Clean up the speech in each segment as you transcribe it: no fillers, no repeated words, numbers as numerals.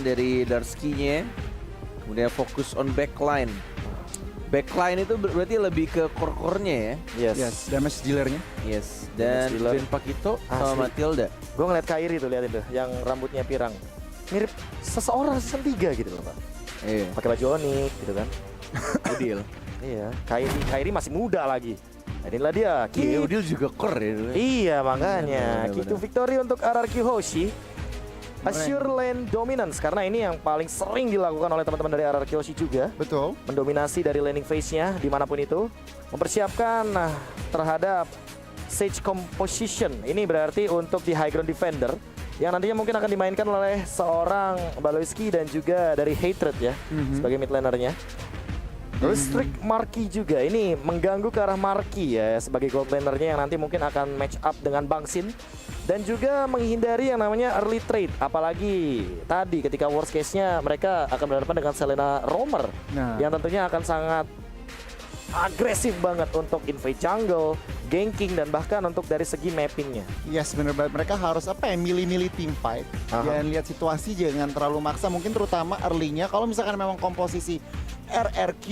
dari Darsky-nya. Kemudian fokus on backline. Backline itu berarti lebih ke core-core-nya ya. Yes, damage dealer-nya. Yes. Dan Damage dealer. Ben Pakito sama Asli. Matilda. Gue ngeliat Kairi tuh, liatin tuh, yang rambutnya pirang. Mirip seseorang season 3 gitu loh, Pak. Iya. Pakai baju Onyx gitu kan. Udil. Iya, Kairi masih muda lagi. Nah, inilah dia. Iya, Udil juga core ya dulu. Iya, makanya. Benar, Gitu benar. victory untuk RRQ Hoshi. Assure lane dominance, karena ini yang paling sering dilakukan oleh teman-teman dari RRQ Hoshi juga. Betul. Mendominasi dari laning phase-nya dimanapun itu. Mempersiapkan terhadap Sage Composition. Ini berarti untuk di high ground defender yang nantinya mungkin akan dimainkan oleh seorang Baloiski dan juga dari Hatred ya, sebagai mid lanernya. Restrict Marky juga, ini mengganggu ke arah Marky ya sebagai gold lanernya yang nanti mungkin akan match up dengan Bang Sin. Dan juga menghindari yang namanya early trade. Apalagi tadi ketika worst case-nya mereka akan berhadapan dengan Selena Romer. Nah. Yang tentunya akan sangat agresif banget untuk invade jungle, ganking, dan bahkan untuk dari segi mappingnya. Yes, bener banget. Mereka harus milih-milih team fight. Aha. Dan lihat situasi, jangan terlalu maksa. Mungkin terutama early-nya. Kalau misalkan memang komposisi RRQ,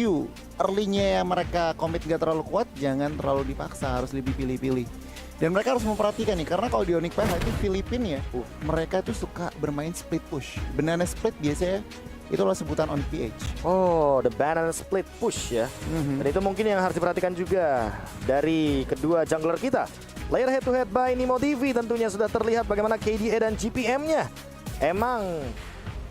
early-nya yang mereka commit gak terlalu kuat, jangan terlalu dipaksa. Harus lebih pilih-pilih. Dan mereka harus memperhatikan nih, karena kalau di Onyx PH itu Filipina ya, mereka tuh suka bermain split push. Banana split biasanya itulah sebutan Onyx PH. Oh, the banana split push ya. Dan itu mungkin yang harus diperhatikan juga dari kedua jungler kita. Layer head to head by Nimo TV tentunya sudah terlihat bagaimana KDA dan GPM-nya. Emang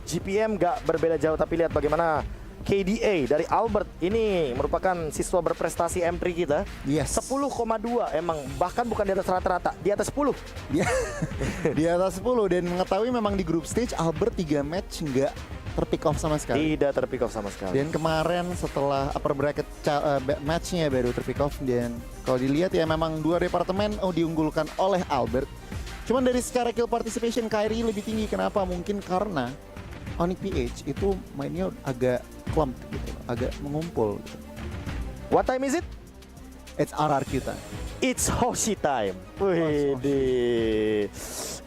GPM gak berbeda jauh, tapi lihat bagaimana KDA dari Albert ini merupakan siswa berprestasi M3 kita. Yes. 10,2 emang, bahkan bukan di atas rata-rata, di atas 10. Dia di atas 10 dan mengetahui memang di group stage Albert 3 match nggak terpick off sama sekali. Tidak terpick off sama sekali. Dan kemarin setelah upper bracket matchnya baru terpick off, dan kalau dilihat ya memang dua departemen diunggulkan oleh Albert. Cuman dari secara kill participation Kairi lebih tinggi. Kenapa? Mungkin karena Onyx PH itu mainnya agak clump gitu, agak mengumpul gitu. What time is it? It's RRQ time. It's Hoshi time. Wih,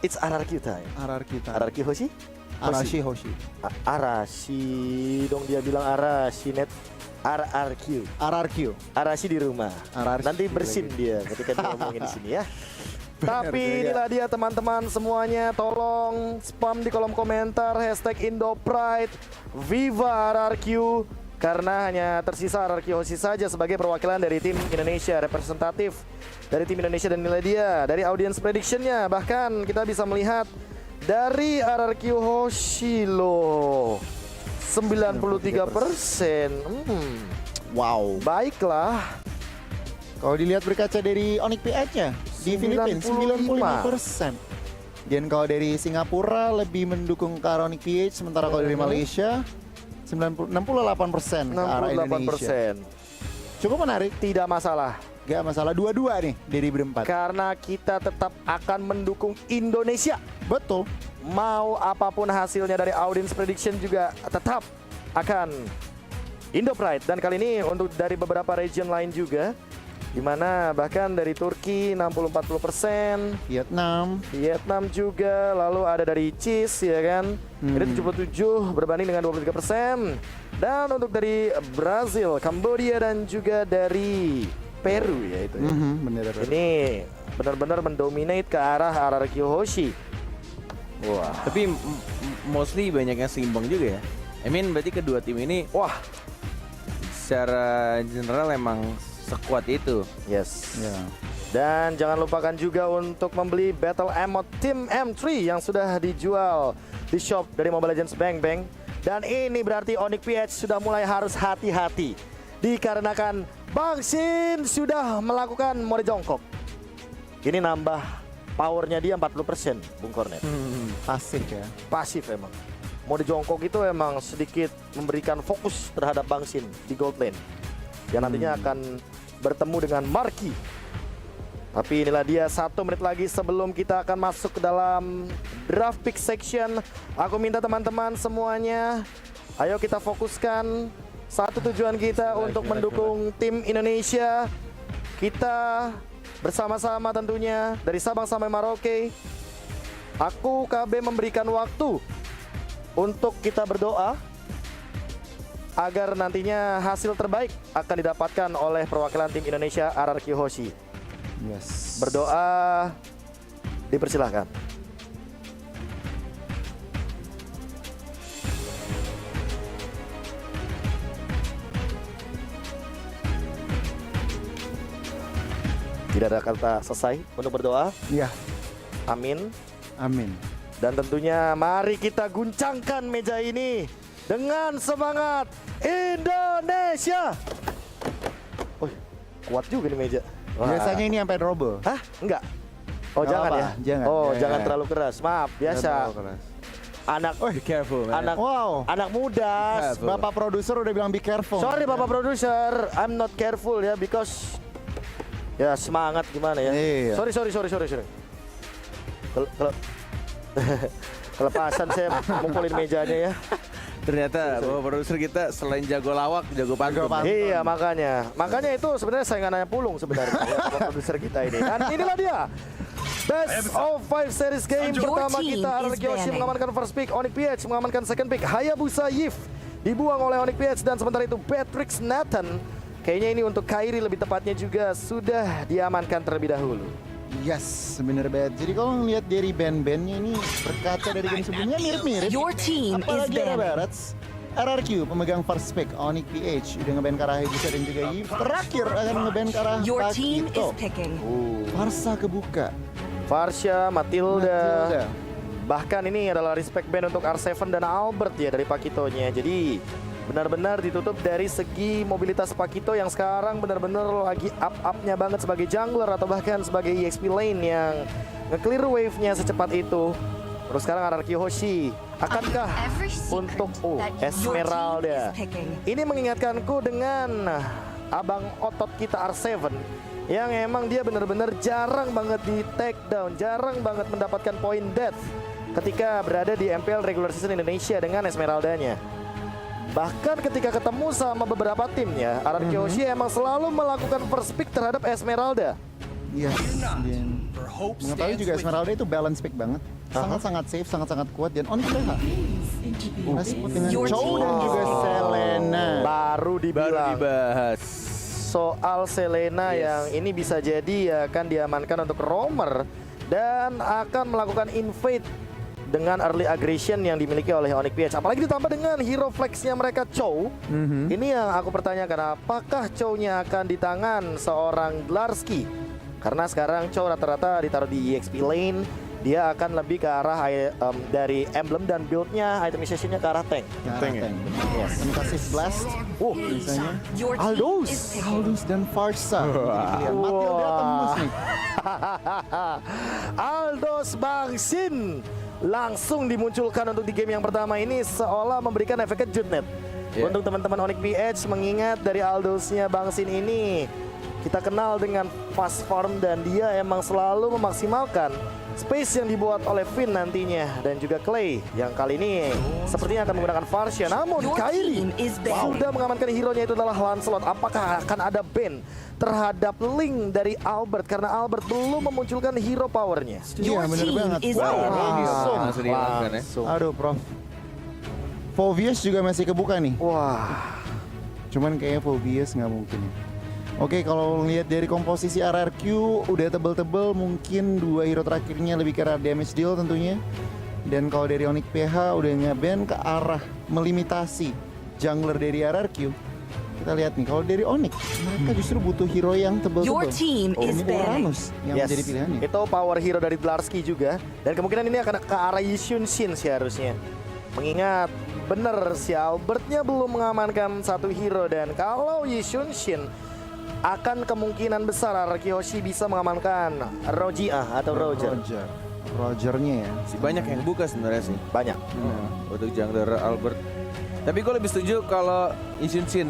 it's RRQ time. RRQ time. RRQ Hoshi? Arashi Hoshi. Arashi dong, dia bilang Arashi net. RRQ. RRQ. Arashi di rumah. Arashi Nanti bersin lagi. dia ketika dia ngomongin di sini ya. Benar Tapi juga. inilah dia teman-teman semuanya, tolong spam di kolom komentar hashtag IndoPride Viva RRQ, karena hanya tersisa RRQ Hoshi saja sebagai perwakilan dari tim Indonesia, representatif dari tim Indonesia. Dan inilah dia dari audience predictionnya, bahkan kita bisa melihat dari RRQ Hoshi loh 93%. Wow. Baiklah. Kalau dilihat berkaca dari Onyx PH-nya di Filipina 95%. Dan kalau dari Singapura lebih mendukung ke arah Onyx PH, sementara kalau dari Malaysia 68% ke arah Indonesia. 68%. Cukup menarik, Tidak masalah. gak masalah, dua-dua nih dari berempat. Karena kita tetap akan mendukung Indonesia. Betul. Mau apapun hasilnya dari audience prediction juga tetap akan IndoPride. Dan kali ini untuk dari beberapa region lain juga, dimana bahkan dari Turki 60-40%, Vietnam juga, lalu ada dari Cheese ya kan, ini 77 berbanding dengan 23%. Dan untuk dari Brazil, Kambodia, dan juga dari Peru ya itu ya. Bener. Ini benar-benar mendominate ke arah RRQ Hoshi. Wah. Tapi mostly banyak yang seimbang juga ya. I mean berarti kedua tim ini Wah. secara general emang sekuat itu. Yes. Ya. Dan jangan lupakan juga untuk membeli Battle Emote Team M3 yang sudah dijual di shop dari Mobile Legends Bang Bang. Dan ini berarti Onyx PH sudah mulai harus hati-hati, dikarenakan Bang Sin sudah melakukan mode jongkok. Ini nambah powernya dia 40%, Bung Kornet. Pasif ya. Pasif emang. Mode jongkok itu emang sedikit memberikan fokus terhadap Bang Sin di gold lane, yang nantinya akan bertemu dengan Marky. Tapi inilah dia, 1 menit lagi sebelum kita akan masuk ke dalam draft pick section. Aku minta teman-teman semuanya, ayo kita fokuskan satu tujuan kita untuk mendukung tim Indonesia. Kita bersama-sama tentunya dari Sabang sampai Merauke. Aku KB memberikan waktu untuk kita berdoa agar nantinya hasil terbaik akan didapatkan oleh perwakilan tim Indonesia RRQ Hoshi. Yes. Berdoa dipersilahkan. Tidak ada kata selesai untuk berdoa. Iya. Amin. Amin. Dan tentunya mari kita guncangkan meja ini dengan semangat Indonesia. Wih, kuat juga nih meja. Wah. Biasanya ini sampai robo. Hah? Enggak. Oh, Nggak jangan apa-apa, ya. jangan. Oh, Ya, jangan ya. terlalu keras. Maaf, biasa. Anak Be careful, man. anak Wow. anak muda. Careful. Bapak produser udah bilang be careful. Sorry Bapak produser, I'm not careful ya because ya semangat gimana ya. Iya. Sorry. Kalau kelepasan saya mukulin mejanya ya. Ternyata bahwa produser kita selain jago lawak, jago pantun. pantun. Iya makanya itu sebenarnya saingannya Pulung sebenarnya ya, sama produser kita ini. Dan inilah dia Best of 5 series game Your pertama team kita. is RRQ Hoshi banning. mengamankan first pick, Onyx PH mengamankan second pick, Hayabusa Yif dibuang oleh Onyx PH, dan sementara itu Patrick Nathan kayaknya ini untuk Kairi lebih tepatnya juga sudah diamankan terlebih dahulu. Yes, bener banget. Jadi kalau ngeliat dari band-bandnya ini berkaca dari game sebelumnya mirip-mirip. Your team is Apalagi ada banning. Barats. RRQ pemegang first pick, Onyx PH udah ngeband ke arah Hayabusa dan juga Yves. Terakhir akan ngeband ke arah Your team Pakito. is picking. Farsa kebuka. Farsha, Matilda. Matilda. Bahkan ini adalah respect band untuk R7 dan Albert ya dari Pakitonya. Jadi benar-benar ditutup dari segi mobilitas Pakito yang sekarang benar-benar lagi up-upnya banget sebagai jungler atau bahkan sebagai EXP lane yang nge-clear wave-nya secepat itu. Terus sekarang RRQ Hoshi akankah untuk Esmeralda? Ini mengingatkanku dengan abang otot kita R7 yang emang dia benar-benar jarang banget di take down, jarang banget mendapatkan poin death ketika berada di MPL regular season Indonesia dengan Esmeraldanya. Bahkan ketika ketemu sama beberapa timnya, RRQ Hoshi emang selalu melakukan first pick terhadap Esmeralda. Yes. Dan mengetahui juga Esmeralda itu balance pick banget. Sangat-sangat safe, sangat-sangat kuat. Dan Onyx PH respon dengan Your Chow team dan juga is Selena. Baru Baru dibilang dibahas. soal Selena yang ini bisa jadi akan diamankan untuk roamer dan akan melakukan invade dengan early aggression yang dimiliki oleh Onyx PH. Apalagi ditambah dengan hero flexnya mereka Chow. Ini yang aku pertanyakan, apakah Chow-nya akan di tangan seorang Glarski? Karena sekarang Chow rata-rata ditaruh di EXP lane, dia akan lebih ke arah dari emblem dan build-nya, itemization-nya ke arah tank. Tank ya? Yes. Kasih blast misalnya. Your team Aldous. is picking. Aldous dan Farsa. Matilda tembus nih. Aldos Bangsin langsung dimunculkan untuk di game yang pertama ini seolah memberikan efek kejut net. Yeah. Untuk teman-teman Onyx PH mengingat dari Aldosnya Bangsin ini kita kenal dengan fast farm dan dia emang selalu memaksimalkan space yang dibuat oleh Finn nantinya dan juga Clay yang kali ini sepertinya akan menggunakan Farsha. Namun Your Kairi team is banned. sudah mengamankan hero-nya itu adalah Lancelot. Apakah akan ada ban terhadap Link dari Albert karena Albert belum memunculkan hero powernya? Iya Your bener team banget. is Wow, banned. langsung. Langsung diamankan ya. Langsung. Aduh Prof. Phobius juga masih kebuka nih. Wah, Cuman kayaknya Phobius nggak mungkin. Oke, kalau lihat dari komposisi RRQ udah tebel-tebel, mungkin dua hero terakhirnya lebih ke arah damage deal tentunya. Dan kalau dari Onyx PH udah nge-ban ke arah melimitasi jungler dari RRQ. Kita lihat nih, kalau dari Onyx mereka justru butuh hero yang Your tebel-tebel. team is Ini banning. Uranus yang yes. menjadi pilihannya. Itu power hero dari Dlarsky juga dan kemungkinan ini akan ke arah Yishun Shin seharusnya. Mengingat bener si Albertnya belum mengamankan satu hero dan kalau Yishun Shin akan kemungkinan besar RRQ Hoshi bisa mengamankan Rojia atau Roger. Rogernya ya. Banyak yang buka sebenarnya sih. Banyak. Untuk jungler Albert. Tapi gue lebih setuju kalau Yishun Shin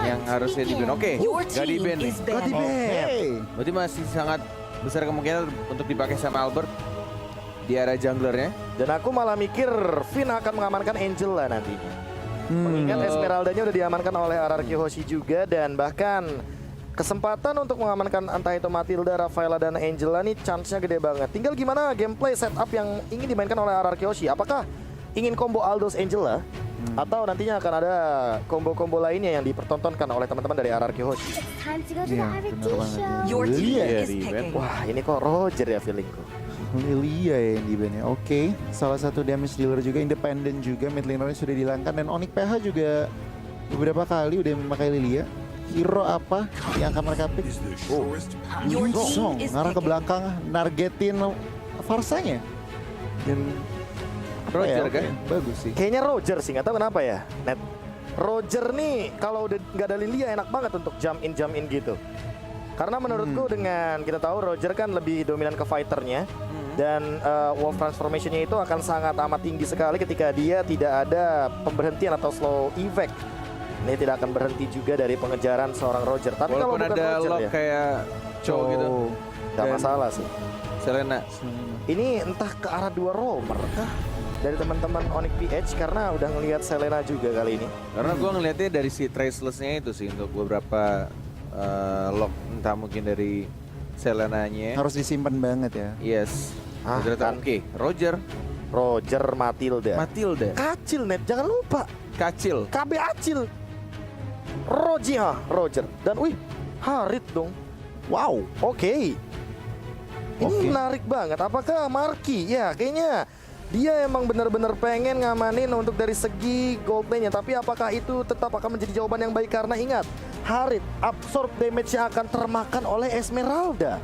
yang harusnya di ban. Oke, Your gak di team ban nih. is banning. Hey. Berarti masih sangat besar kemungkinan untuk dipakai sama Albert di area junglernya. Dan aku malah mikir Finn akan mengamankan Angela nantinya. Mengingat Esmeraldanya udah diamankan oleh RRQ Hoshi juga dan bahkan kesempatan untuk mengamankan entah itu Matilda, Rafaela dan Angela nih chance-nya gede banget. Tinggal gimana gameplay setup yang ingin dimainkan oleh RRQ Hoshi. Apakah ingin combo Aldos Angela atau nantinya akan ada combo-combo lainnya yang dipertontonkan oleh teman-teman dari RRQ Hoshi. Time to go to the Iya, Avid bener banget. Show. Your team Lilia is di picking. Wah, ini kok Roger ya feelingku. Lilia ya yang di ban ya. Oke, salah satu damage dealer juga, independen juga, mid lanernya sudah dihilangkan dan Onyx PH juga beberapa kali udah memakai Lilia. Hero apa yang akan mereka pick? Your Song team is ngarah ke picking. belakang, nargetin Farsanya. Dan apa Roger ya, kan? oke, bagus sih. Kayaknya Roger sih, nggak tahu kenapa ya. Net. Roger nih kalau udah nggak ada Lilia enak banget untuk jump in gitu. Karena menurutku dengan kita tahu Roger kan lebih dominan ke fighternya dan Wolf transformationnya itu akan sangat amat tinggi sekali ketika dia tidak ada pemberhentian atau slow effect. Ini tidak akan berhenti juga dari pengejaran seorang Roger. Tapi kalau Walaupun bukan ada Roger lock ya, kayak Chow gitu. nggak Dan- masalah sih. Selena. Ini entah ke arah dua roamer kah dari teman-teman Onyx PH karena udah ngelihat Selena juga kali ini. Karena gue ngelihatnya dari si traceless-nya itu sih untuk beberapa lock entah mungkin dari Selenanya. Harus disimpan banget ya. Yes. Ah, Ternyata kan. oke. Roger, Roger Matilda. Matilda, Kacil net, jangan lupa. Kacil. KB Acil. Roger. Dan wih, Harit dong. Wow. Oke. Ini Oke. menarik banget. Apakah Marky? Ya, kayaknya dia emang benar-benar pengen ngamanin untuk dari segi gold lane-nya. Tapi apakah itu tetap akan menjadi jawaban yang baik? Karena ingat, Harit absorb damage-nya akan termakan oleh Esmeralda.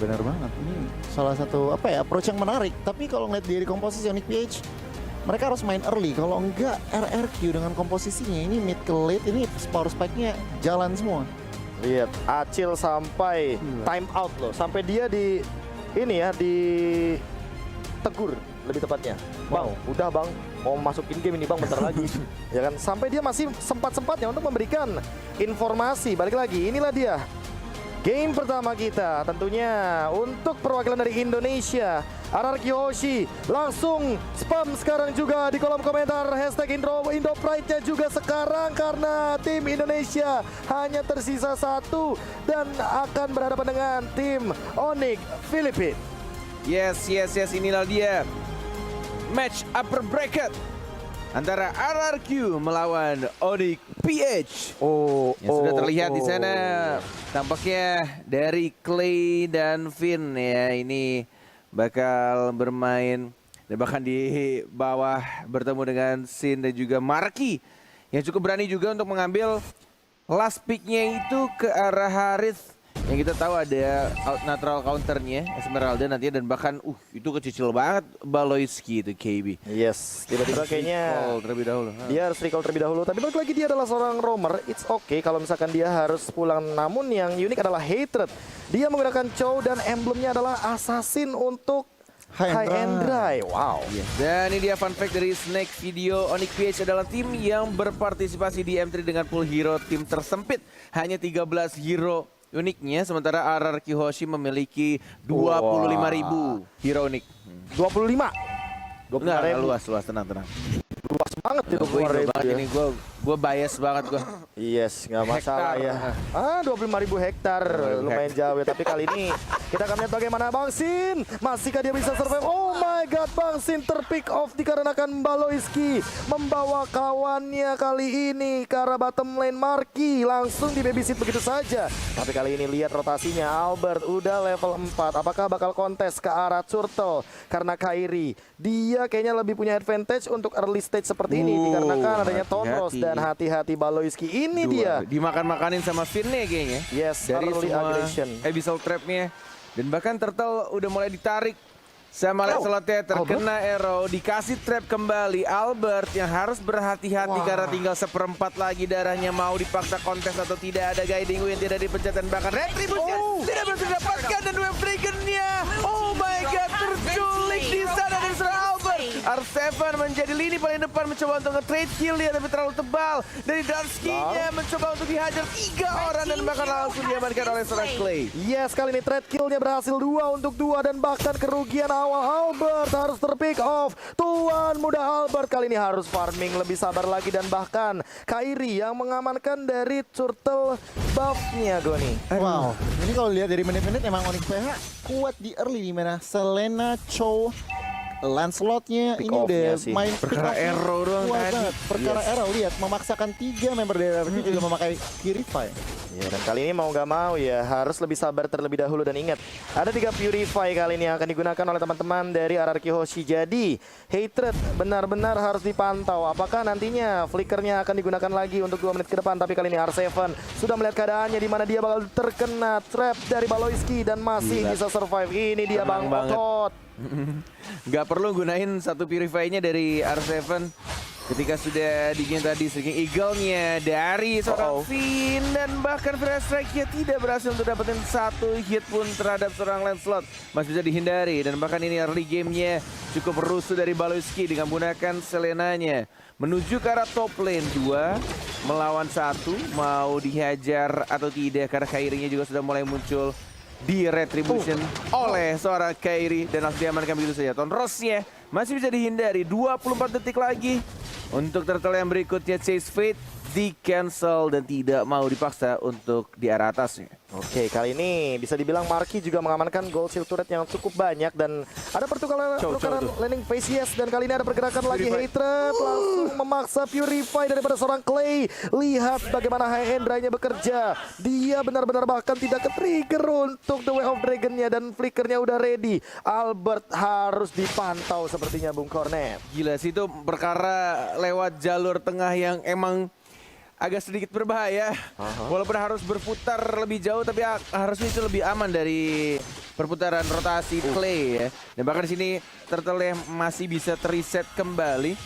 Benar banget. Ini salah satu apa ya approach yang menarik. Tapi kalau ngeliat dari komposisi Onyx PH, mereka harus main early. Kalau enggak RRQ dengan komposisinya ini mid ke late ini power spike-nya jalan semua. Lihat, Acil sampai time out loh. Sampai dia di ini ya, di tegur lebih tepatnya. Bang, udah bang, mau masukin game ini bang bentar lagi. Ya kan, sampai dia masih sempat-sempatnya untuk memberikan informasi. Balik lagi, inilah dia. Game pertama kita tentunya untuk perwakilan dari Indonesia, RRQ Hoshi. Langsung spam sekarang juga di kolom komentar hashtag Indo Pride-nya juga sekarang karena tim Indonesia hanya tersisa satu dan akan berhadapan dengan tim Onyx Philippines. Yes, inilah dia. Match upper bracket antara RRQ melawan Onyx PH. Yang sudah terlihat di sana tampaknya dari Clay dan Finn ya, ini bakal bermain dan bahkan di bawah bertemu dengan Sin dan juga Marky yang cukup berani juga untuk mengambil last pick-nya itu ke arah Harith yang kita tahu ada natural counternya Esmeralda nantinya dan bahkan itu kecil banget Baloyski itu KB. Yes, tiba-tiba kayaknya Recall terlebih dahulu. dia harus recall terlebih dahulu. Tapi balik lagi dia adalah seorang roamer. It's okay kalau misalkan dia harus pulang. Namun yang unik adalah Hatred. Dia menggunakan Chow dan emblemnya adalah Assassin untuk High and Dry. Wow. Dan ini dia fun fact dari Snake Video. Onyx PH adalah tim yang berpartisipasi di M3 dengan pool hero tim tersempit. Hanya 13 hero uniknya, sementara RRQ Hoshi memiliki 25.000 hero unik. 25. Enggak, luas, tenang. Luas banget itu Gue keluar banget ini, gue bias banget gue. Yes, nggak masalah Hektar. ya. 25.000 hektar, lumayan jauh ya. Tapi kali ini kita akan lihat bagaimana Bang Sin. Masihkah dia bisa survive? Oh my god, Bang Sin terpick off dikarenakan Baloyski membawa kawannya kali ini ke arah bottom lane. Marky langsung di babysit begitu saja. Tapi kali ini lihat rotasinya, Albert udah level 4. Apakah bakal kontes ke arah Turtle? Karena Kairi, dia kayaknya lebih punya advantage untuk early stage seperti ini dikarenakan adanya Tonros hati-hati. dan hati-hati Baloyski. Ini dia. Dimakan-makanin sama Finn nih kayaknya. Yes, Dari early semua aggression. abyssal trapnya. Dan bahkan Turtle udah mulai ditarik sama Lancelotnya, terkena arrow, dikasih trap kembali. Albert yang harus berhati-hati karena tinggal seperempat lagi darahnya, mau dipaksa kontes atau tidak. Ada guiding yang tidak dipencet dan bahkan retribution tidak berhasil didapatkan dan wave trigger-nya. Oh my god, terculik di sana dari seorang Albert. R7 menjadi lini paling depan mencoba untuk nge-trade kill dia tapi terlalu tebal. Dari Darksky-nya mencoba untuk dihajar 3 orang dan bahkan langsung diamankan oleh seorang Clay. Yes, kali ini trade kill-nya berhasil 2 untuk 2 dan bahkan kerugian awal Albert harus terpick off. Tuan muda Albert kali ini harus farming lebih sabar lagi dan bahkan Kairi yang mengamankan dari Turtle buff-nya Goni. Wow, ini kalau lihat dari menit-menit emang Onyx PH kuat di early di mana Selena, Chow, Lancelot-nya Pick ini udah off-nya sih. main Perkara pick off-nya arrow doang kuat tadi. banget. Perkara arrow, lihat memaksakan 3 member dari RRQ juga memakai Purify. Ya, dan kali ini mau nggak mau ya harus lebih sabar terlebih dahulu, dan ingat ada 3 Purify kali ini yang akan digunakan oleh teman-teman dari RRQ Hoshi. Jadi Hatred benar-benar harus dipantau apakah nantinya flickernya akan digunakan lagi untuk 2 menit ke depan. Tapi kali ini R7 sudah melihat keadaannya di mana dia bakal terkena trap dari Baloyski dan masih bisa survive. Ini dia Tenang Bang banget. Otot. Nggak perlu gunain satu Purify-nya dari R7 ketika sudah digin tadi Streaking Eagle-nya dari seorang Finn, dan bahkan First Strike-nya tidak berhasil untuk dapetin satu hit pun terhadap seorang Lancelot. Masih bisa dihindari, dan bahkan ini early game-nya cukup rusuh dari Baloyski dengan menggunakan Selena-nya menuju ke arah top lane. 2 melawan 1, mau dihajar atau tidak, karena Kairi-nya juga sudah mulai muncul di Retribution oleh seorang Kairi, dan langsung diamankan begitu saja. Tonrosnya masih bisa dihindari. 24 detik lagi untuk turtle yang berikutnya. Chase Fate di cancel dan tidak mau dipaksa untuk di arah atasnya. Oke, kali ini bisa dibilang Marky juga mengamankan gold shield turret yang cukup banyak, dan ada pertukaran landing phase, yes, dan kali ini ada pergerakan lagi. Hatred langsung memaksa Purify daripada seorang Clay. Lihat bagaimana High End-nya bekerja. Dia benar-benar bahkan tidak ke-trigger untuk The Way of Dragon-nya, dan flickernya udah ready. Albert harus dipantau sepertinya Bung Cornet. Gila sih, itu perkara lewat jalur tengah yang emang agak sedikit berbahaya. Walaupun harus berputar lebih jauh, tapi harusnya itu lebih aman dari perputaran rotasi Clay ya. Dan bahkan di sini turtle masih bisa reset kembali.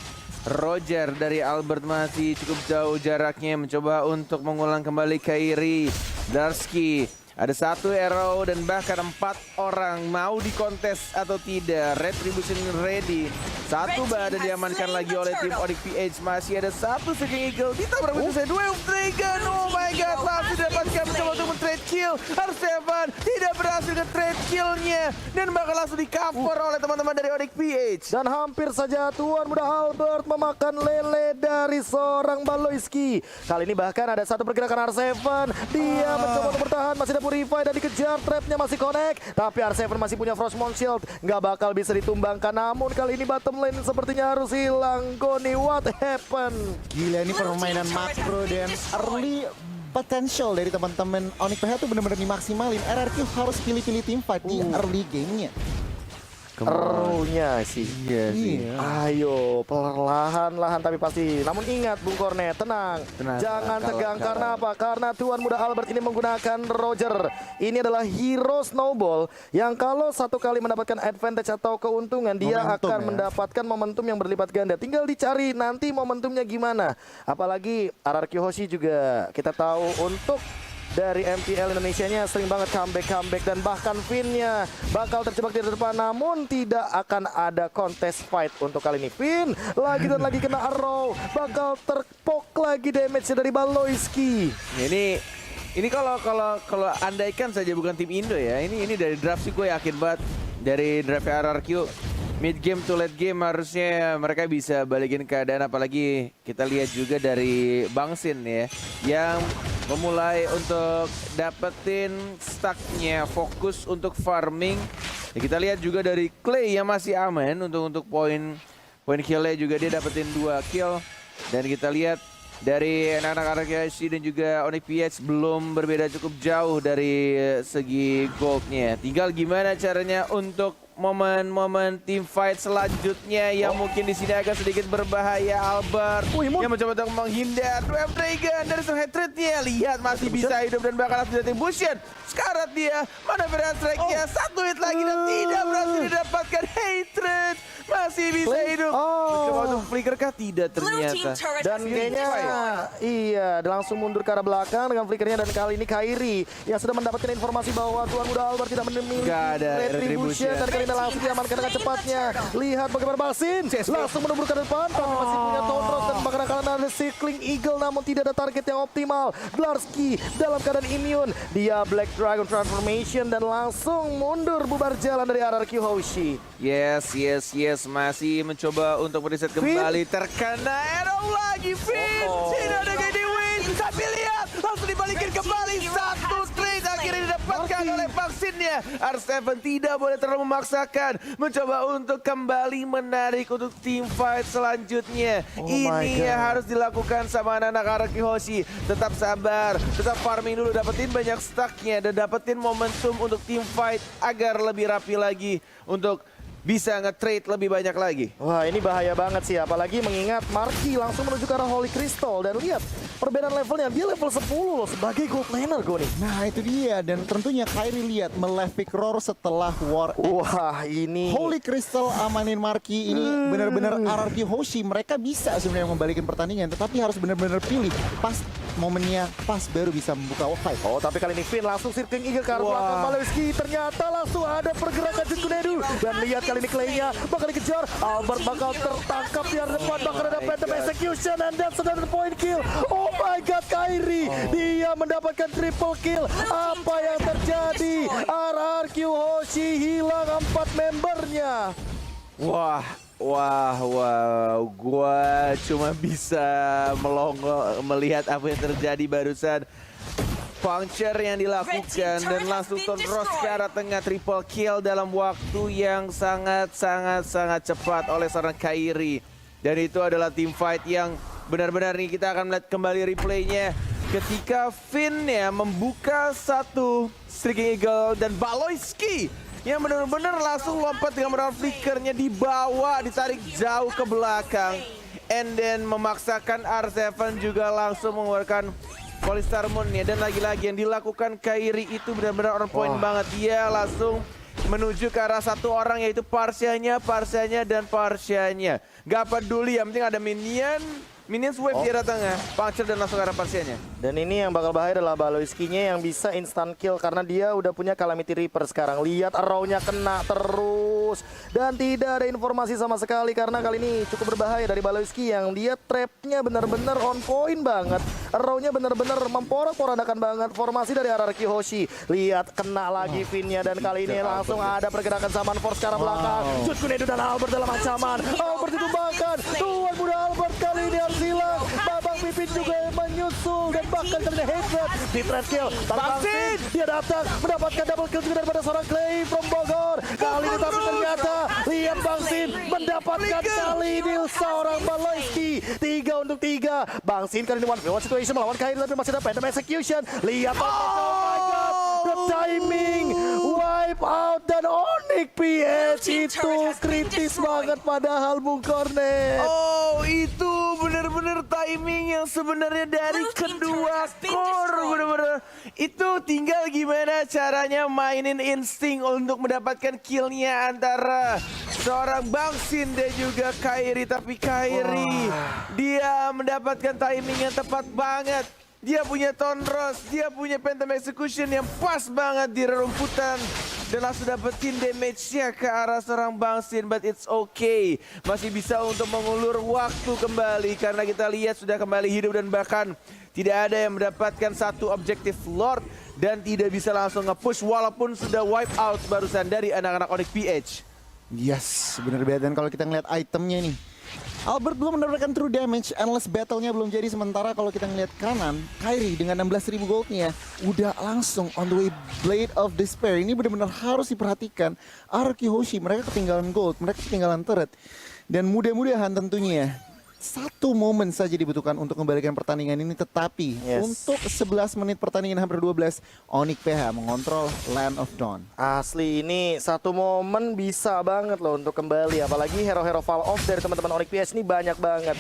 Roger dari Albert masih cukup jauh jaraknya, mencoba untuk mengulang kembali Kairi. Darski ada 1 arrow dan bahkan 4 orang mau dikontes atau tidak. Retribution ready. 1 badan diamankan lagi oleh tim Onyx PH. Masih ada 1 Streaking Eagle. Ditabrak begitu saja. 2 Dragon. Oh my god, langsung didapatkan, mencoba untuk men-trade kill. R7 tidak berhasil ke trade killnya, dan bakal langsung di cover oleh teman-teman dari Onyx PH. Dan hampir saja Tuan Muda Albert memakan lele dari seorang Baloyski. Kali ini bahkan ada 1 pergerakan R7. Dia mencoba untuk bertahan, masih ada Purify dan dikejar, trapnya masih connect. Tapi R7 masih punya Frostmourne Shield, nggak bakal bisa ditumbangkan. Namun kali ini bottom lane sepertinya harus hilang. Goni, what happened? Gila, ini permainan makro dan early potential dari teman-teman Onyx PH tuh benar-benar dimaksimalin. RRQ harus pilih-pilih teamfight di early game-nya. Erunya sih. Iya sih. Ayo, perlahan-lahan tapi pasti. Namun ingat Bung Cornet, tenang. Jangan tegang, karena apa? Karena Tuan Muda Albert ini menggunakan Roger. Ini adalah hero snowball yang kalau 1 kali mendapatkan advantage atau keuntungan, dia Momentum akan ya. mendapatkan momentum yang berlipat ganda. Tinggal dicari nanti momentumnya gimana. Apalagi RRQ Hoshi juga kita tahu untuk dari MPL Indonesianya sering banget comeback, dan bahkan Finn-nya bakal terjebak di depan, namun tidak akan ada contest fight untuk kali ini. Finn lagi dan lagi kena arrow, bakal terpok lagi damage dari Baloyski. Ini kalau andaikan saja bukan tim Indo ya. Ini dari draft sih gue yakin banget, dari draft RRQ mid game to late game harusnya mereka bisa balikin keadaan. Apalagi kita lihat juga dari Bang Sin ya, yang memulai untuk dapetin stacknya, fokus untuk farming. Ya, kita lihat juga dari Clay yang masih aman untuk poin killnya juga, dia dapetin 2 kill. Dan kita lihat dari anak-anak RRQ dan juga Onyx PH belum berbeda cukup jauh dari segi goldnya. Tinggal gimana caranya untuk momen-momen team fight selanjutnya yang mungkin di sini agak sedikit berbahaya. Albert yang mencoba untuk menghindar. Dwarf Dragon dari Hatred-nya, lihat masih bisa hidup dan bakal langsung dari Bushian. Sekarat dia, mana First Strike-nya, 1 hit lagi dan tidak berhasil didapatkan. Hatred masih bisa hidup. Mencoba untuk flicker kah? Tidak ternyata. Dan kayaknya iya, dia langsung mundur ke arah belakang dengan flickernya, dan kali ini Kairi yang sudah mendapatkan informasi bahwa Tuan Muda Albert tidak memiliki retribution, dan kali ini langsung diamankan dengan cepatnya. Lihat bagaimana Balsin langsung menembur ke depan, tapi masih punya Tonros, dan bahkan akan ada Circling Eagle, namun tidak ada target yang optimal. Glarski dalam keadaan immune, dia Black Dragon Transformation dan langsung mundur, bubar jalan dari RRQ Hoshi. Yes, masih mencoba untuk mereset kembali. Terkena arrow lagi, Finn. Tidak ada Gedi Win, tapi lihat langsung dibalikin kembali. 1 trade akhirnya didapat didapatkan oleh vaksinnya. R7 tidak boleh terlalu memaksakan, mencoba untuk kembali menarik untuk team fight selanjutnya. Ini yang harus dilakukan sama anak-anak Araki Hoshi. Tetap sabar, tetap farming dulu, dapetin banyak stacknya dan dapetin momentum untuk team fight agar lebih rapi lagi untuk bisa nge-trade lebih banyak lagi. Wah, ini bahaya banget sih, apalagi mengingat Marky langsung menuju ke arah Holy Crystal. Dan lihat perbedaan levelnya, dia level 10 loh sebagai gold laner gue nih. Nah itu dia, dan tentunya Kairi lihat melevik roar setelah War X. Wah, ini Holy Crystal amanin Marky, ini benar-benar RRQ Hoshi. Mereka bisa sebenarnya membalikin pertandingan, tetapi harus benar-benar pilih pas momennya, pas baru bisa membuka fight. Oh, tapi kali ini Finn langsung circling Eagle ke arah belakang Balewski. Ternyata langsung ada pergerakan Jutkunedu. Dan lihat kali ini Clay-nya bakal dikejar. Albert bakal tertangkap di arah depan. Bakal ada Phantom Execution and that's another point kill. Oh my god, Kairi. Dia mendapatkan triple kill. Apa yang terjadi? RRQ Hoshi hilang 4 membernya. Wah, gua cuma bisa melongo melihat apa yang terjadi barusan. Puncture yang dilakukan dan langsung terus ke arah tengah, triple kill dalam waktu yang sangat cepat oleh seorang Kairi. Dan itu adalah team fight yang benar-benar nih kita akan melihat kembali replaynya ketika Finn ya membuka satu Streaking Eagle dan Balewski yang benar-benar langsung lompat dengan melawan flickernya, dibawa, ditarik jauh ke belakang, and then memaksakan R7 juga langsung mengeluarkan Polystar Moon ya. Dan lagi-lagi yang dilakukan Kairi itu benar-benar on point banget. Dia langsung menuju ke arah satu orang, yaitu Parsianya dan Parsianya. Gak peduli, yang penting ada Minions wave di arah tengah, puncture dan langsung ke arah Parsianya. Dan ini yang bakal bahaya adalah Balewski-nya yang bisa instant kill karena dia udah punya Calamity Reaper sekarang. Lihat arrow-nya kena terus dan tidak ada informasi sama sekali karena kali ini cukup berbahaya dari Balewski yang dia trap-nya benar-benar on point banget. Arrow-nya benar-benar memporak-porandakan banget formasi dari RRQ Hoshi. Lihat kena lagi Finn-nya dan kali ini langsung ada pergerakan Saman Force ke arah belakang. Jutkunedu dan Albert dalam ancaman. Albert ditumbangkan. Tuan muda Albert kali ini harus hilang. Babang Pipin juga yang menyusul dan bahkan kali ini Hatred di trade kill. Bangsin dia datang mendapatkan double kill juga daripada seorang Clay from Bogor. Kali ini tapi ternyata lihat Bangsin mendapatkan kali ini seorang Balewski. 3 untuk 3. Bangsin kali ini 1v1 situation melawan Kairi tapi masih ada Phantom Execution. Lihat oh my god, the timing wipe out dan Onyx PH itu kritis banget padahal Bung Cornet. Oh, itu benar-benar timing yang sebenarnya dari kedua core, benar-benar itu tinggal gimana caranya mainin insting untuk mendapatkan killnya antara seorang Bangsin dan juga Kairi. Tapi Kairi dia mendapatkan timing yang tepat banget. Dia punya Tonros, dia punya Phantom Execution yang pas banget di rerumputan. Dan langsung dapetin damage-nya ke arah seorang Bangsin. But it's okay, masih bisa untuk mengulur waktu kembali. Karena kita lihat sudah kembali hidup dan bahkan tidak ada yang mendapatkan satu objektif Lord. Dan tidak bisa langsung nge-push walaupun sudah wipe out barusan dari anak-anak Onyx PH. Yes, bener banget. Dan kalau kita ngeliat itemnya nih, Albert belum mendapatkan true damage, endless battle-nya belum jadi. Sementara kalau kita ngeliat kanan, Kairi dengan 16.000 gold-nya udah langsung on the way Blade of Despair. Ini benar-benar harus diperhatikan. RRQ Hoshi, mereka ketinggalan gold, mereka ketinggalan turret. Dan mudah-mudahan tentunya satu momen saja dibutuhkan untuk kembalikan pertandingan ini. Tetapi untuk 11 menit pertandingan hampir 12, Onyx PH mengontrol Land of Dawn. Asli ini satu momen bisa banget loh untuk kembali. Apalagi hero-hero fall off dari teman-teman Onyx PH ini banyak banget.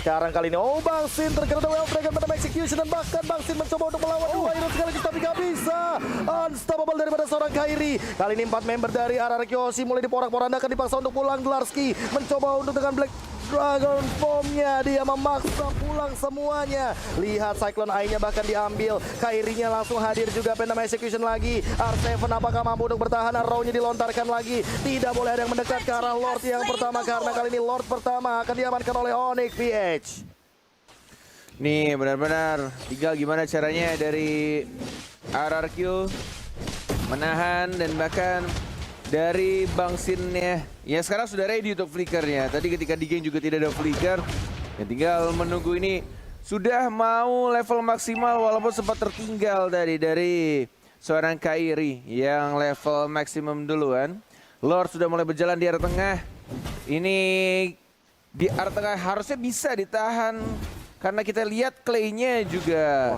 Sekarang kali ini Bangsin terkena Well Dragon pada execution dan bahkan Bangsin mencoba untuk melawan dua hero sekaligus tapi gak bisa. Unstoppable daripada seorang Kairi. Kali ini 4 member dari RRQ Hoshi mulai diporak-porandakan, dipaksa untuk pulang. Glarski mencoba untuk dengan Black Dragon Form-nya dia memaksa pulang semuanya. Lihat Cyclone Eye-nya bahkan diambil. Kairinya langsung hadir juga, Phantom Execution lagi. R7 apakah mampu untuk bertahan? Arrow-nya dilontarkan lagi. Tidak boleh ada yang mendekat ke arah Lord yang pertama karena kali ini Lord pertama akan diamankan oleh Onyx PH. Nih benar-benar tinggal gimana caranya dari RRQ menahan dan bahkan dari Bangsinnya ya sekarang sudah ready untuk flickernya. Tadi ketika di game juga tidak ada flicker, ya tinggal menunggu ini sudah mau level maksimal walaupun sempat tertinggal dari seorang Kairi yang level maksimum duluan. Lord sudah mulai berjalan di area tengah. Ini di area tengah harusnya bisa ditahan karena kita lihat Clay-nya juga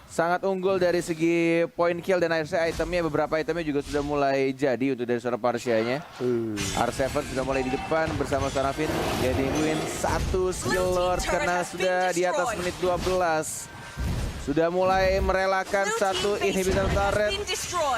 sangat unggul dari segi point kill dan akhirnya itemnya, beberapa itemnya juga sudah mulai jadi untuk dari seorang Parsianya. R7 sudah mulai di depan bersama Sanafin. Jadi win 1 skill Lord karena sudah di atas menit 12. Sudah mulai merelakan satu inhibitor turret.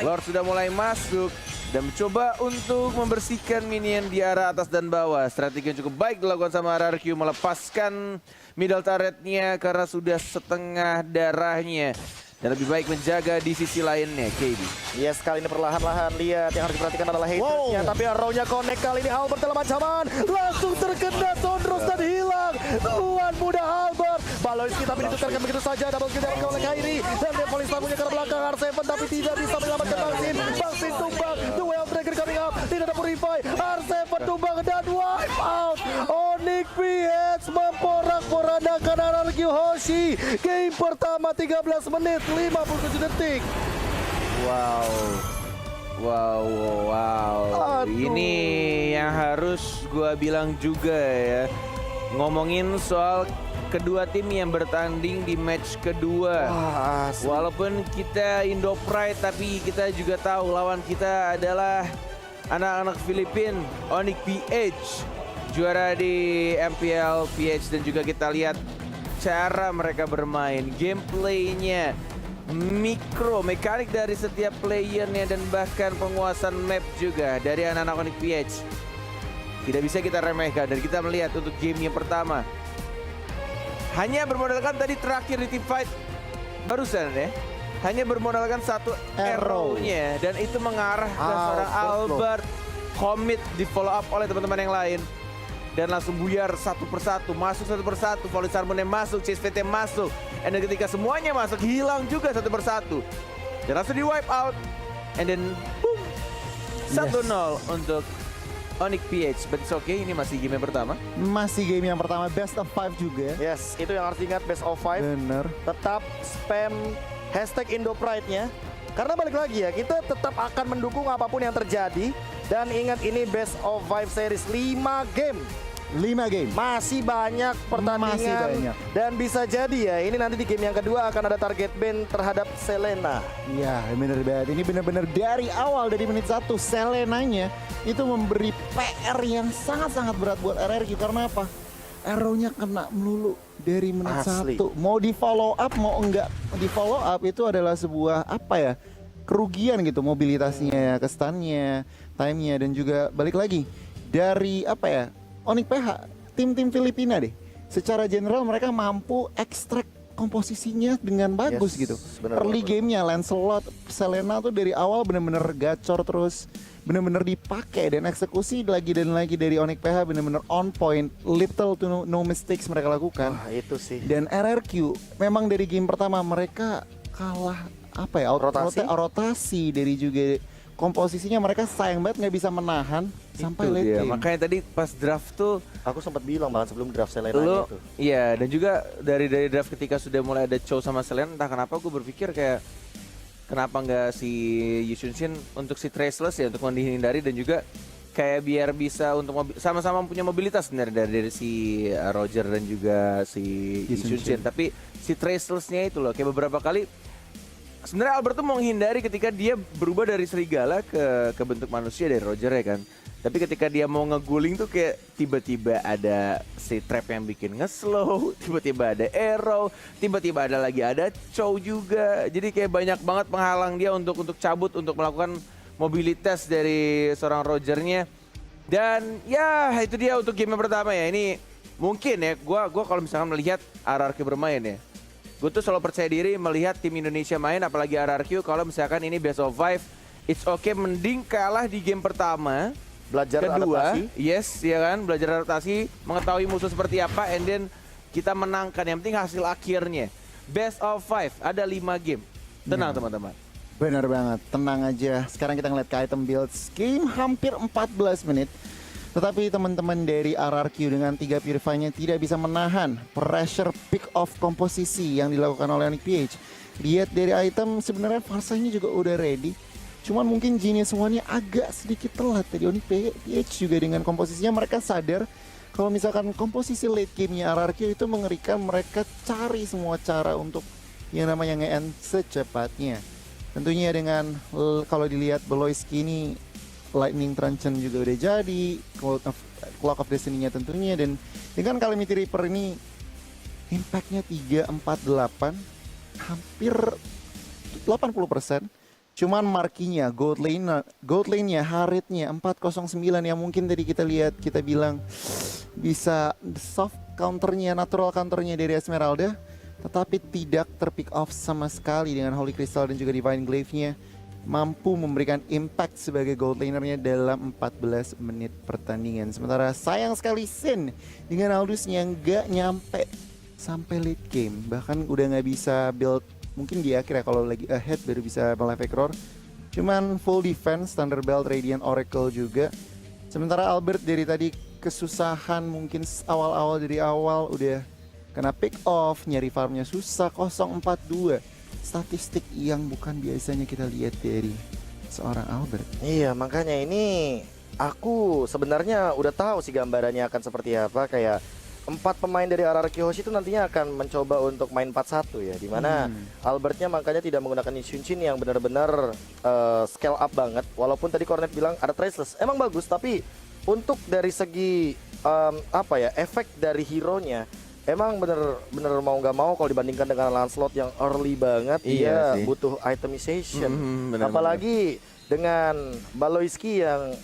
Lord sudah mulai masuk dan mencoba untuk membersihkan minion di arah atas dan bawah. Strategi yang cukup baik dilakukan sama RRQ, melepaskan middle turretnya karena sudah setengah darahnya. Dan lebih baik menjaga di sisi lainnya, KB. Yes, kali ini perlahan-lahan lihat yang harus diperhatikan adalah hatrednya. Tapi arrow-nya connect kali ini Albert dalam ancaman. Langsung terkena Sondros dan hilang. Tuan muda Albert. Baloiski tapi ditukarkan begitu saja. Double kill dapatkan oleh Kairi. Dan Devolis tamunya ke belakang R7 tapi tidak bisa menyelamatkan Bangsin. Bangsin tumbang. The way of Dragon coming up. Tidak ada Purify. R7 tumbang dan wipe out. Onyx PH memporak-porandakan RRQ Hoshi. Game pertama 13 menit 57 detik. Wow. Aduh. Ini yang harus gua bilang juga ya. Ngomongin soal kedua tim yang bertanding di match kedua. Walaupun kita Indo Pride tapi kita juga tahu lawan kita adalah anak-anak Filipina, Onyx PH. Juara di MPL PH dan juga kita lihat cara mereka bermain, gameplaynya, mikro, mekanik dari setiap playernya dan bahkan penguasaan map juga dari anak-anak Onyx PH. Tidak bisa kita remehkan dan kita melihat untuk game yang pertama. Hanya bermodalkan tadi terakhir di team fight barusan ya. Hanya bermodalkan satu arrow-nya dan itu mengarah ke seorang Albert. Commit di follow up oleh teman-teman yang lain. Dan langsung buyar satu persatu, masuk satu persatu, Volley Harmony masuk, Chase VT masuk. And then ketika semuanya masuk, hilang juga satu persatu. Dan langsung di wipe out. And then boom, 1-0 untuk Onyx PH. But it's okay, ini masih game yang pertama. Masih game yang pertama, best of 5 juga. Yes, itu yang harus diingat, best of 5. Bener. Tetap spam hashtag IndoPride-nya. Karena balik lagi ya, kita tetap akan mendukung apapun yang terjadi. Dan ingat ini best of 5 series 5 game. 5 game. Masih banyak pertandingan. Masih banyak. Dan bisa jadi ya, ini nanti di game yang kedua akan ada target ban terhadap Selena. Iya, bener banget. Ini bener-bener dari awal, dari menit 1, Selenanya itu memberi PR yang sangat-sangat berat buat RRQ. Karena apa? Arrow-nya kena melulu dari menit Asli. 1. Mau di follow up, mau enggak di follow up itu adalah sebuah apa ya? Kerugian gitu, mobilitasnya, kestannya, time-nya, dan juga balik lagi dari apa ya? Onyx PH, tim-tim Filipina deh. Secara general mereka mampu ekstrak komposisinya dengan bagus gitu. Early gamenya Lancelot, Selena tuh dari awal bener-bener gacor terus, bener-bener dipakai dan eksekusi lagi dan lagi dari Onyx PH bener-bener on point, little to no mistakes mereka lakukan. Wah, itu sih. Dan RRQ memang dari game pertama mereka kalah apa ya? Rotasi dari juga komposisinya mereka sayang banget nggak bisa menahan sampai Itu late dia. game. Makanya tadi pas draft tuh Aku sempat bilang bahkan sebelum draft Selena lu, itu. iya, dan juga dari draft ketika sudah mulai ada Chow sama Selena, entah kenapa gue berpikir kayak kenapa nggak si Yushun Shin untuk si Traceless ya, untuk menghindari dan juga kayak biar bisa untuk sama-sama punya mobilitas sebenarnya dari si Roger dan juga si Yushun Shin. Tapi si Traceless-nya itu loh kayak beberapa kali sebenarnya Albert tuh mau menghindari ketika dia berubah dari serigala ke bentuk manusia dari Roger ya kan. Tapi ketika dia mau ngeguling tuh kayak tiba-tiba ada si trap yang bikin nge-slow, tiba-tiba ada arrow, tiba-tiba ada Chow juga. Jadi kayak banyak banget penghalang dia untuk cabut, untuk melakukan mobilitas dari seorang Rogernya. Dan ya itu dia untuk game yang pertama ya. Ini mungkin ya, gua kalau misalkan melihat RRQ bermain ya, gue tuh selalu percaya diri melihat tim Indonesia main, apalagi RRQ. Kalau misalkan ini best of 5, it's okay, mending kalah di game pertama. Belajar Kedua, adaptasi. yes, ya kan, belajar adaptasi, mengetahui musuh seperti apa, and then kita menangkan. Yang penting hasil akhirnya. Best of 5, ada 5 game. Tenang teman-teman. Bener banget, tenang aja. Sekarang kita ngeliat ke item builds. Game hampir 14 menit. Tetapi teman-teman dari RRQ dengan 3 Purify-nya tidak bisa menahan pressure pick off komposisi yang dilakukan oleh Onyx PH. Lihat dari item sebenarnya Farsanya juga udah ready. Cuman mungkin Genius One-nya agak sedikit telat tadi. Onyx PH juga dengan komposisinya mereka sadar kalau misalkan komposisi late game-nya RRQ itu mengerikan, mereka cari semua cara untuk yang namanya nge-end secepatnya. Tentunya dengan kalau dilihat Beloyski ini Lightning Truncheon juga udah jadi, Clock of Destiny-nya tentunya, dan dengan Calamity Reaper ini impact-nya 348 hampir 80%. Cuman markinya gold lane-nya Harit-nya 409 yang mungkin tadi kita lihat, kita bilang bisa soft counternya, natural counternya dari Esmeralda, tetapi tidak terpick off sama sekali dengan Holy Crystal dan juga Divine Glaive-nya. Mampu memberikan impact sebagai gold lanernya dalam 14 menit pertandingan. Sementara sayang sekali Sin dengan Aldous-nya nggak nyampe sampai late game. Bahkan udah nggak bisa build, mungkin di akhir ya kalau lagi ahead baru bisa Malefic Roar. Cuman full defense, Thunderbolt, Radiant Oracle juga. Sementara Albert dari tadi kesusahan mungkin awal-awal, dari awal udah kena pick off, nyari farmnya susah, 042. Statistik yang bukan biasanya kita lihat dari seorang Albert. Iya, makanya ini aku sebenarnya udah tahu sih gambarannya akan seperti apa. Kayak 4 pemain dari RRQ Hoshi itu nantinya akan mencoba untuk main 4-1 ya, dimana Albertnya makanya tidak menggunakan Shunshin yang benar-benar scale up banget. Walaupun tadi Cornet bilang ada Traceless, emang bagus, tapi untuk dari segi efek dari hero-nya emang bener mau nggak mau kalau dibandingkan dengan Lancelot yang early banget, Iya dia sih. butuh itemization. Bener-bener. Apalagi dengan Beloyski yang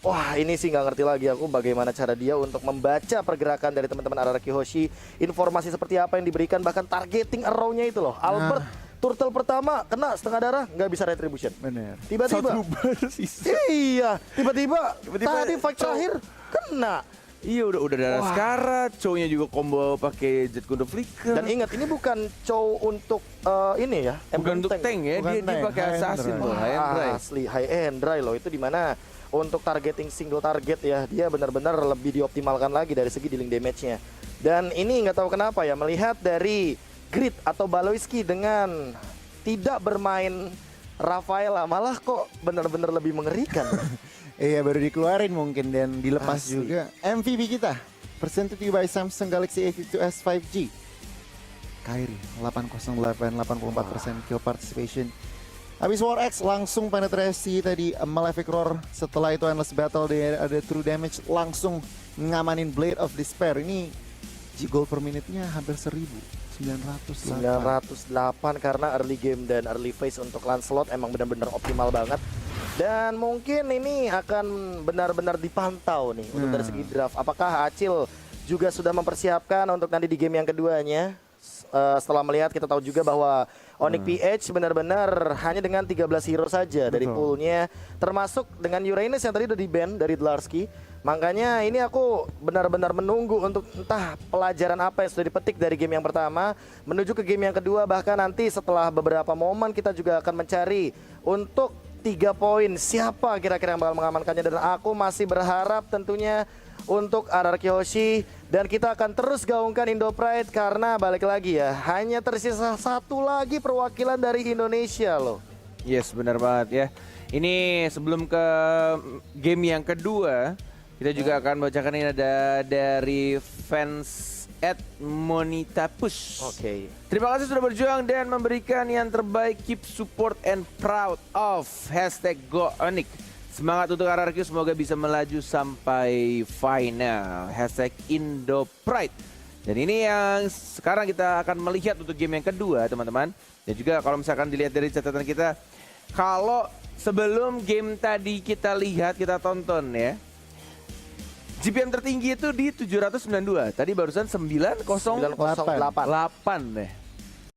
wah, ini sih nggak ngerti lagi aku bagaimana cara dia untuk membaca pergerakan dari teman-teman RRQ Hoshi, informasi seperti apa yang diberikan, bahkan targeting arrow-nya itu loh. Albert turtle pertama kena setengah darah, nggak bisa retribution. Bener. Tiba-tiba iya, tiba-tiba tadi fight terakhir kena. Iya, udah darah Wah. sekarat, Chow-nya juga combo pakai Jet Kundo Flicker. Dan ingat, ini bukan Chow untuk ini ya, bukan emblem untuk tank ya, Bukan dia tank, pakai high end assassin dry. tuh, high end dry. Asli high end dry loh, itu dimana untuk targeting single target ya, dia benar-benar lebih dioptimalkan lagi dari segi dealing damage-nya. Dan ini nggak tahu kenapa ya, melihat dari Grid atau Beloyski dengan tidak bermain Rafaela, malah kok benar-benar lebih mengerikan. Iya, baru dikeluarin mungkin dan dilepas Asli. juga. MVP kita presented to you by Samsung Galaxy A52s 5G. Kyrie 808, 84% kill participation. Habis War X langsung penetrasi tadi Malefic Roar. Setelah itu Endless Battle, dia ada True Damage, langsung ngamanin Blade of Despair. Ini gold per minute-nya hampir 1908. 908 karena early game dan early phase untuk Lancelot emang benar-benar optimal banget. Dan mungkin ini akan benar-benar dipantau nih untuk dari segi draft. Apakah Acil juga sudah mempersiapkan untuk nanti di game yang keduanya? Setelah melihat, kita tahu juga bahwa Onyx PH benar-benar hanya dengan 13 hero saja dari poolnya, termasuk dengan Uranus yang tadi udah di-ban dari Dlarsky. Makanya ini aku benar-benar menunggu untuk entah pelajaran apa yang sudah dipetik dari game yang pertama menuju ke game yang kedua. Bahkan nanti setelah beberapa momen kita juga akan mencari untuk 3 poin siapa kira-kira yang bakal mengamankannya. Dan aku masih berharap tentunya untuk RRQ Hoshi, dan kita akan terus gaungkan Indo Pride karena balik lagi ya, hanya tersisa 1 lagi perwakilan dari Indonesia loh. Yes, benar banget ya. Ini sebelum ke game yang kedua, kita juga akan bacakan, ini ada dari fans @monitapush. Oke. Terima kasih sudah berjuang dan memberikan yang terbaik. Keep support and proud of #GoOnyx. Semangat untuk RRQ, semoga bisa melaju sampai final. #IndoPride. Dan ini yang sekarang kita akan melihat untuk game yang kedua, teman-teman. Dan juga kalau misalkan dilihat dari catatan kita, kalau sebelum game tadi kita lihat, kita tonton ya, GPM tertinggi itu di 792. Tadi barusan 908. 908. 8 deh.